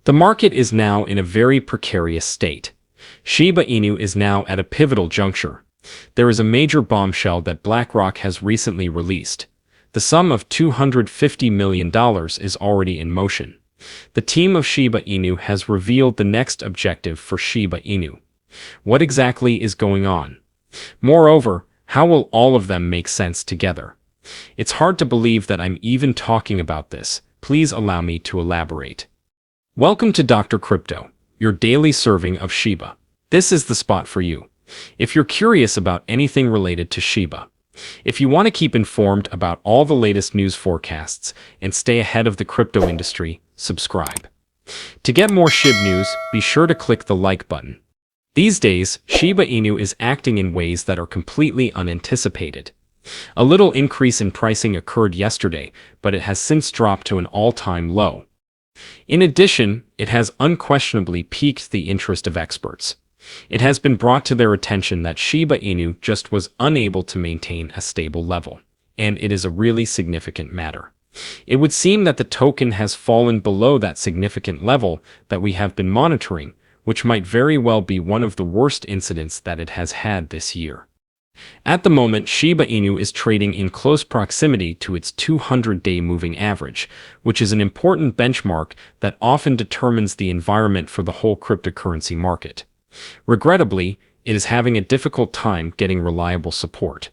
The market is now in a very precarious state. Shiba Inu is now at a pivotal juncture. There is a major bombshell that BlackRock has recently released. The sum of $250 million is already in motion. The team of Shiba Inu has revealed the next objective for Shiba Inu. What exactly is going on? Moreover, how will all of them make sense together? It's hard to believe that I'm even talking about this. Please allow me to elaborate. Welcome to Dr. Crypto, your daily serving of Shiba. This is the spot for you. If you're curious about anything related to Shiba, if you want to keep informed about all the latest news forecasts and stay ahead of the crypto industry, subscribe. To get more Shib news, be sure to click the like button. These days, Shiba Inu is acting in ways that are completely unanticipated. A little increase in pricing occurred yesterday, but it has since dropped to an all-time low. In addition, it has unquestionably piqued the interest of experts. It has been brought to their attention that Shiba Inu just was unable to maintain a stable level, and it is a really significant matter. It would seem that the token has fallen below that significant level that we have been monitoring, which might very well be one of the worst incidents that it has had this year. At the moment, Shiba Inu is trading in close proximity to its 200-day moving average, which is an important benchmark that often determines the environment for the whole cryptocurrency market. Regrettably, it is having a difficult time getting reliable support.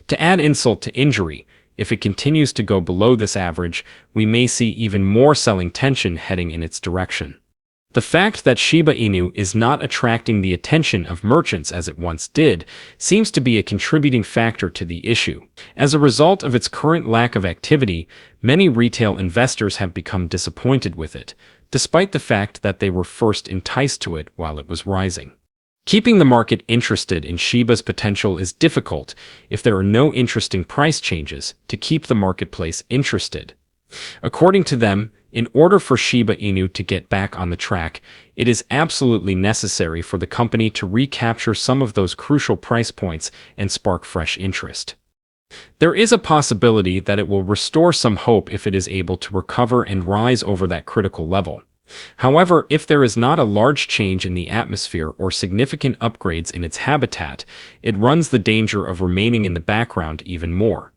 To add insult to injury, if it continues to go below this average, we may see even more selling tension heading in its direction. The fact that Shiba Inu is not attracting the attention of merchants as it once did seems to be a contributing factor to the issue. As a result of its current lack of activity, many retail investors have become disappointed with it, despite the fact that they were first enticed to it while it was rising. Keeping the market interested in Shiba's potential is difficult if there are no interesting price changes to keep the marketplace interested. According to them, in order for Shiba Inu to get back on the track, it is absolutely necessary for the company to recapture some of those crucial price points and spark fresh interest. There is a possibility that it will restore some hope if it is able to recover and rise over that critical level. However, if there is not a large change in the atmosphere or significant upgrades in its habitat, it runs the danger of remaining in the background even more.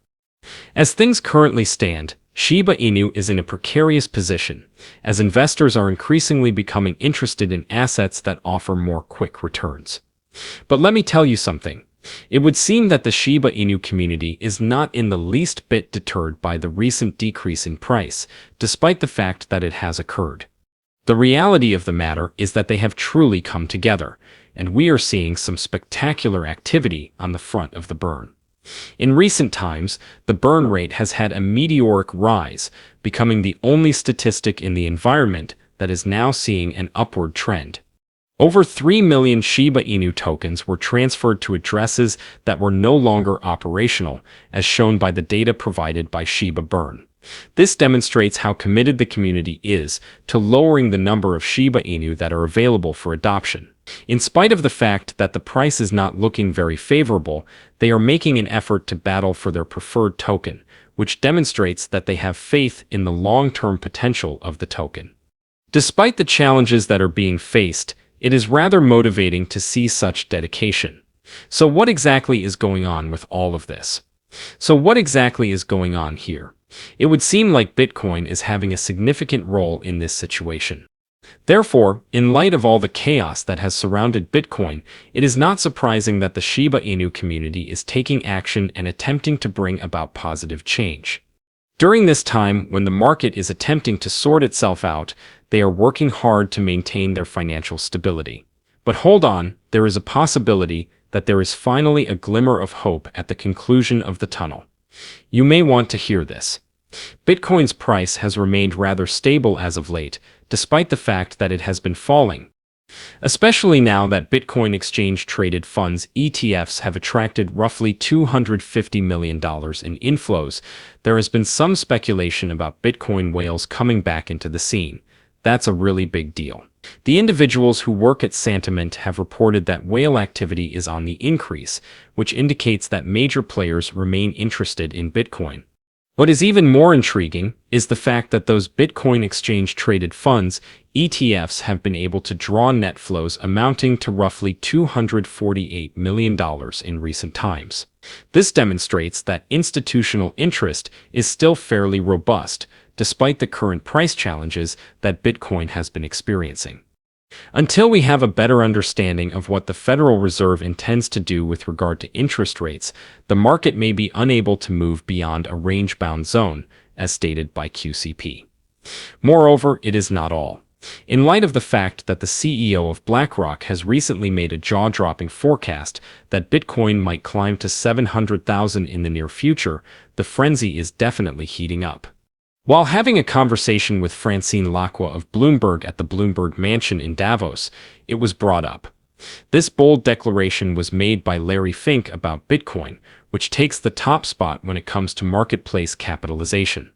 As things currently stand, Shiba Inu is in a precarious position, as investors are increasingly becoming interested in assets that offer more quick returns. But let me tell you something. It would seem that the Shiba Inu community is not in the least bit deterred by the recent decrease in price, despite the fact that it has occurred. The reality of the matter is that they have truly come together, and we are seeing some spectacular activity on the front of the burn. In recent times, the burn rate has had a meteoric rise, becoming the only statistic in the environment that is now seeing an upward trend. Over 3 million Shiba Inu tokens were transferred to addresses that were no longer operational, as shown by the data provided by Shiba Burn. This demonstrates how committed the community is to lowering the number of Shiba Inu that are available for adoption. In spite of the fact that the price is not looking very favorable, they are making an effort to battle for their preferred token, which demonstrates that they have faith in the long-term potential of the token. Despite the challenges that are being faced, it is rather motivating to see such dedication. So what exactly is going on with all of this? So what exactly is going on here? It would seem like Bitcoin is having a significant role in this situation. Therefore, in light of all the chaos that has surrounded Bitcoin, it is not surprising that the Shiba Inu community is taking action and attempting to bring about positive change. During this time, when the market is attempting to sort itself out, they are working hard to maintain their financial stability. But hold on, there is a possibility that there is finally a glimmer of hope at the conclusion of the tunnel. You may want to hear this. Bitcoin's price has remained rather stable as of late, despite the fact that it has been falling. Especially now that Bitcoin exchange-traded funds ETFs have attracted roughly $250 million in inflows, there has been some speculation about Bitcoin whales coming back into the scene. That's a really big deal. The individuals who work at Santiment have reported that whale activity is on the increase, which indicates that major players remain interested in Bitcoin. What is even more intriguing is the fact that those Bitcoin exchange-traded funds, ETFs, have been able to draw net flows amounting to roughly $248 million in recent times. This demonstrates that institutional interest is still fairly robust, despite the current price challenges that Bitcoin has been experiencing. Until we have a better understanding of what the Federal Reserve intends to do with regard to interest rates, the market may be unable to move beyond a range-bound zone, as stated by QCP. Moreover, it is not all. In light of the fact that the CEO of BlackRock has recently made a jaw-dropping forecast that Bitcoin might climb to 700,000 in the near future, the frenzy is definitely heating up. While having a conversation with Francine Lacqua of Bloomberg at the Bloomberg Mansion in Davos, it was brought up. This bold declaration was made by Larry Fink about Bitcoin, which takes the top spot when it comes to marketplace capitalization.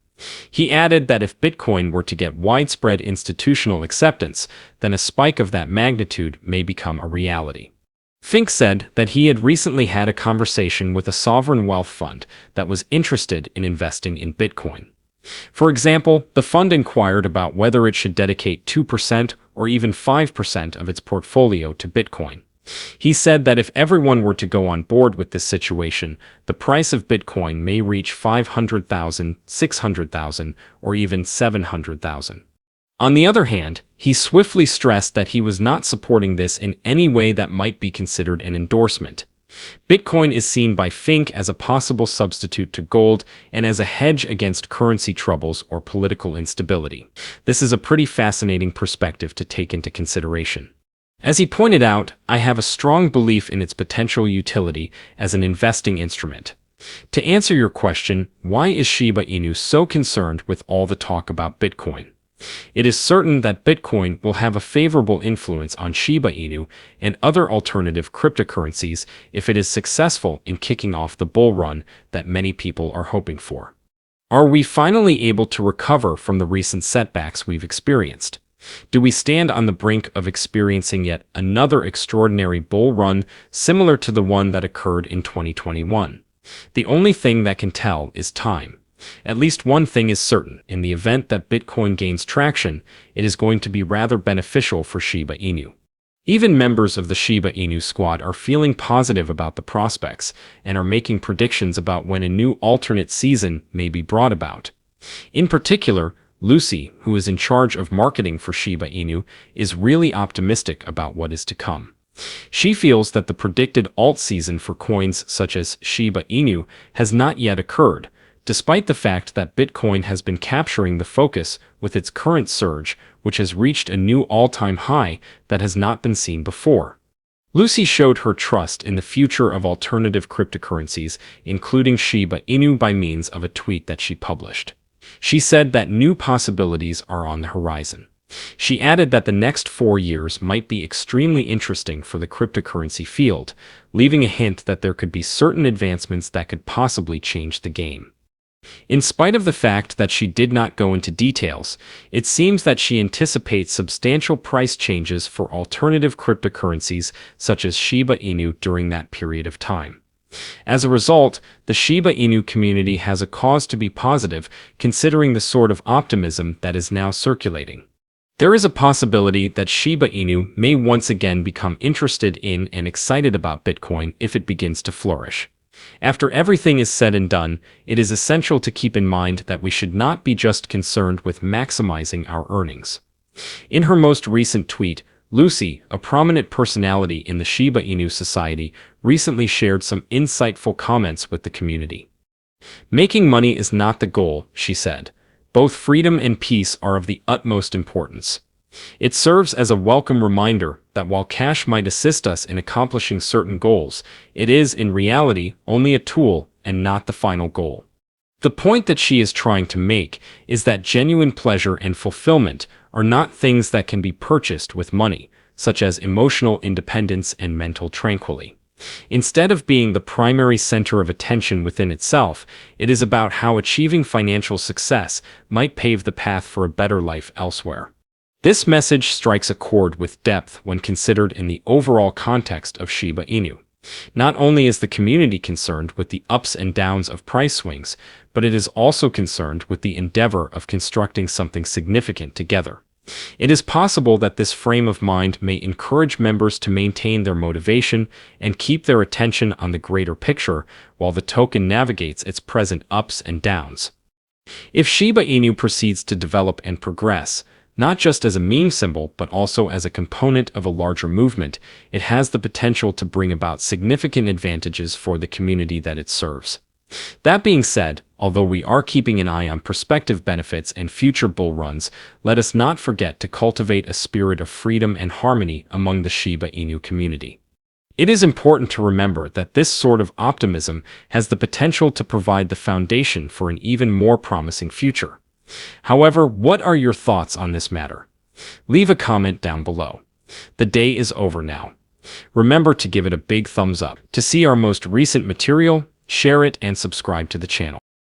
He added that if Bitcoin were to get widespread institutional acceptance, then a spike of that magnitude may become a reality. Fink said that he had recently had a conversation with a sovereign wealth fund that was interested in investing in Bitcoin. For example, the fund inquired about whether it should dedicate 2% or even 5% of its portfolio to Bitcoin. He said that if everyone were to go on board with this situation, the price of Bitcoin may reach 500,000, 600,000, or even 700,000. On the other hand, he swiftly stressed that he was not supporting this in any way that might be considered an endorsement. Bitcoin is seen by Fink as a possible substitute to gold and as a hedge against currency troubles or political instability. This is a pretty fascinating perspective to take into consideration. As he pointed out, I have a strong belief in its potential utility as an investing instrument. To answer your question, why is Shiba Inu so concerned with all the talk about Bitcoin? It is certain that Bitcoin will have a favorable influence on Shiba Inu and other alternative cryptocurrencies if it is successful in kicking off the bull run that many people are hoping for. Are we finally able to recover from the recent setbacks we've experienced? Do we stand on the brink of experiencing yet another extraordinary bull run similar to the one that occurred in 2021? The only thing that can tell is time. At least one thing is certain: in the event that Bitcoin gains traction, it is going to be rather beneficial for Shiba Inu. Even members of the Shiba Inu squad are feeling positive about the prospects and are making predictions about when a new alternate season may be brought about. In particular, Lucy, who is in charge of marketing for Shiba Inu, is really optimistic about what is to come. She feels that the predicted alt season for coins such as Shiba Inu has not yet occurred, despite the fact that Bitcoin has been capturing the focus with its current surge, which has reached a new all-time high that has not been seen before. Lucy showed her trust in the future of alternative cryptocurrencies, including Shiba Inu, by means of a tweet that she published. She said that new possibilities are on the horizon. She added that the next 4 years might be extremely interesting for the cryptocurrency field, leaving a hint that there could be certain advancements that could possibly change the game. In spite of the fact that she did not go into details, it seems that she anticipates substantial price changes for alternative cryptocurrencies such as Shiba Inu during that period of time. As a result, the Shiba Inu community has a cause to be positive, considering the sort of optimism that is now circulating. There is a possibility that Shiba Inu may once again become interested in and excited about Bitcoin if it begins to flourish. After everything is said and done, it is essential to keep in mind that we should not be just concerned with maximizing our earnings. In her most recent tweet, Lucy, a prominent personality in the Shiba Inu society, recently shared some insightful comments with the community. "Making money is not the goal," she said. "Both freedom and peace are of the utmost importance. It serves as a welcome reminder that while cash might assist us in accomplishing certain goals, it is, in reality, only a tool and not the final goal." The point that she is trying to make is that genuine pleasure and fulfillment are not things that can be purchased with money, such as emotional independence and mental tranquility. Instead of being the primary center of attention within itself, it is about how achieving financial success might pave the path for a better life elsewhere. This message strikes a chord with depth when considered in the overall context of Shiba Inu. Not only is the community concerned with the ups and downs of price swings, but it is also concerned with the endeavor of constructing something significant together. It is possible that this frame of mind may encourage members to maintain their motivation and keep their attention on the greater picture while the token navigates its present ups and downs. If Shiba Inu proceeds to develop and progress, not just as a meme symbol but also as a component of a larger movement, it has the potential to bring about significant advantages for the community that it serves. That being said, although we are keeping an eye on prospective benefits and future bull runs, let us not forget to cultivate a spirit of freedom and harmony among the Shiba Inu community. It is important to remember that this sort of optimism has the potential to provide the foundation for an even more promising future. However, what are your thoughts on this matter? Leave a comment down below. The day is over now. Remember to give it a big thumbs up. To see our most recent material, share it and subscribe to the channel.